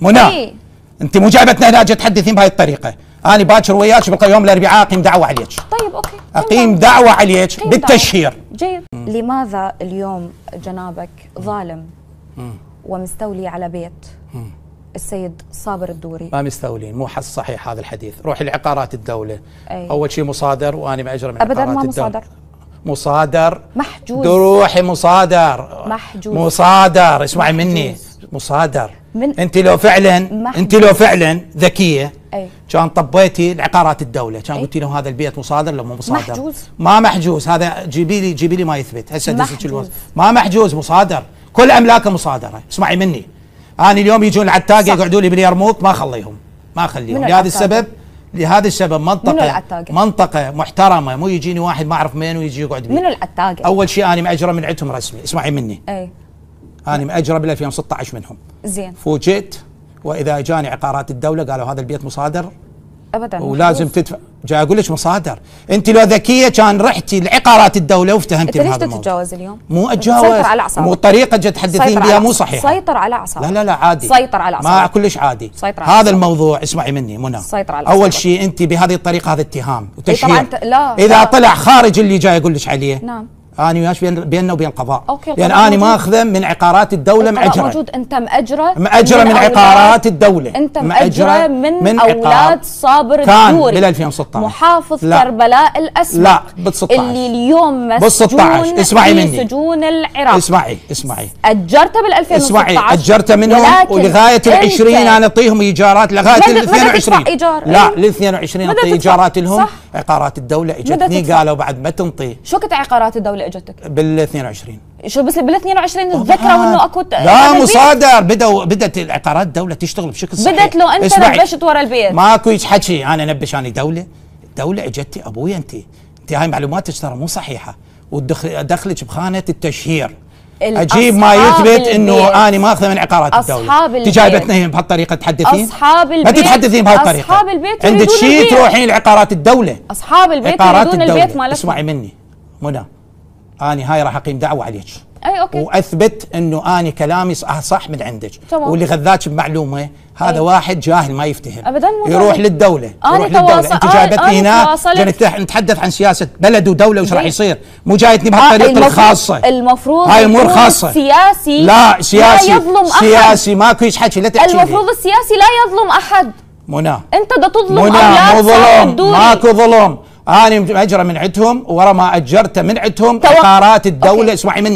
منى انت مو جايبتنا هنا تحدثين بهاي الطريقه. انا باكر وياك بلقى يوم الاربعاء اقيم دعوه عليك. طيب اوكي، اقيم دعوه عليك بالتشهير. جيد. لماذا اليوم جنابك ظالم ومستولي على بيت السيد صابر الدوري؟ ما مستولين، مو حس صحيح هذا الحديث. روحي لعقارات الدوله. أي. اول شيء مصادر وانا ماجره من ابدا عقارات ما الدوله. مصادر محجوز. روحي مصادر محجوز. مصادر، اسمعي مني. مصادر. انت لو فعلا ذكيه كان طبيتي لعقارات الدوله، كان قلتي لهم هذا البيت مصادر لو مو مصادر؟ محجوز. ما محجوز، هذا جيبي لي ما يثبت هسه دزك الوصف. ما محجوز، مصادر، كل املاكه مصادره. اسمعي مني، انا اليوم يجون العتاقه يقعدوا لي باليرموك ما اخليهم لهذا السبب منطقه محترمه، مو يجيني واحد ما اعرف منو ويجي يقعد بي. منو العتاقه؟ اول شيء انا ماجره من عندهم رسمي. اسمعي مني. انا ماجره بال 2016 منهم. زين. فوجئت واذا اجاني عقارات الدوله قالوا هذا البيت مصادر ابدا ولازم تدفع. جاي اقول لك مصادر. انت لو ذكيه كان رحتي لعقارات الدوله وافتهمتي بهذا الموضوع. ليش تتجاوز اليوم؟ مو اتجاوز، مو طريقه تحدثين بها مو صحيحه. سيطر على اعصابك. لا عادي. سيطر على اعصابك. ما كلش عادي. هذا الموضوع. اسمعي مني منى، سيطر على اول شيء انت بهذه الطريقه هذا اتهام وتشهير. لا اذا طلع خارج اللي جاي اقول لك عليه. نعم. انا وياش بيننا وبين القضاء. اوكي. يعني انا ماخذه من عقارات الدوله ماجره. موجود. انت ماجره من عقارات الدوله. انت ماجره من اولاد صابر الدوري. كان بال 2016 محافظ كربلاء الاسمر. لا بال 16 اللي اليوم مسجون اسمعي مني. في سجون العراق. اسمعي اجرته بال 2016. اسمعي اجرته منهم ولغايه ال 20 انا اعطيهم ايجارات لغايه ال 22. لا لل 22 اعطي ايجارات لهم. عقارات الدوله اجتني قالوا بعد ما تنطي. شو وقت عقارات الدوله اجتك؟ بال 22. شو بس بال 22 تذكروا انه اكو لا مصادر. بدات العقارات الدوله تشتغل بشكل صحيح. بدت لو انت نبشت ورا البيت. ماكو حكي انا نبش. انا دوله اجتي ابويا. انت هاي معلوماتك ترى مو صحيحه ودخلك بخانه التشهير. اجيب ما يثبت انه انا ماخذه من عقارات الدوله. انت جايبتنا هنا بهالطريقه تحدثين؟ اصحاب البيت ما تتحدثين بهالطريقه. اصحاب البيت عندك شيء تروحين لعقارات الدوله. اصحاب البيت يريدون البيت مالتهم. اسمعي مني منى، انا هاي راح اقيم دعوه عليك. اي اوكي. واثبت انه انا كلامي صح من عندك. واللي غذاك بمعلومه هذا واحد جاهل ما يفتهم. ابدا يروح للدوله. انت جايبتني هنا نتحدث عن سياسه بلد ودوله وش راح يصير، مو جايتني بهالطريقه الخاصه. المفروض هاي امور خاصه. السياسي لا لا يظلم احد. سياسي ماكو حكي. لا تحكي. المفروض السياسي لا يظلم احد. منى انت دا تظلم اولاد صابر الدوري. ماكو ظلم. انا ماجره من عندهم ورا ما اجرته من عندهم عقارات الدوله. اسمعي مني.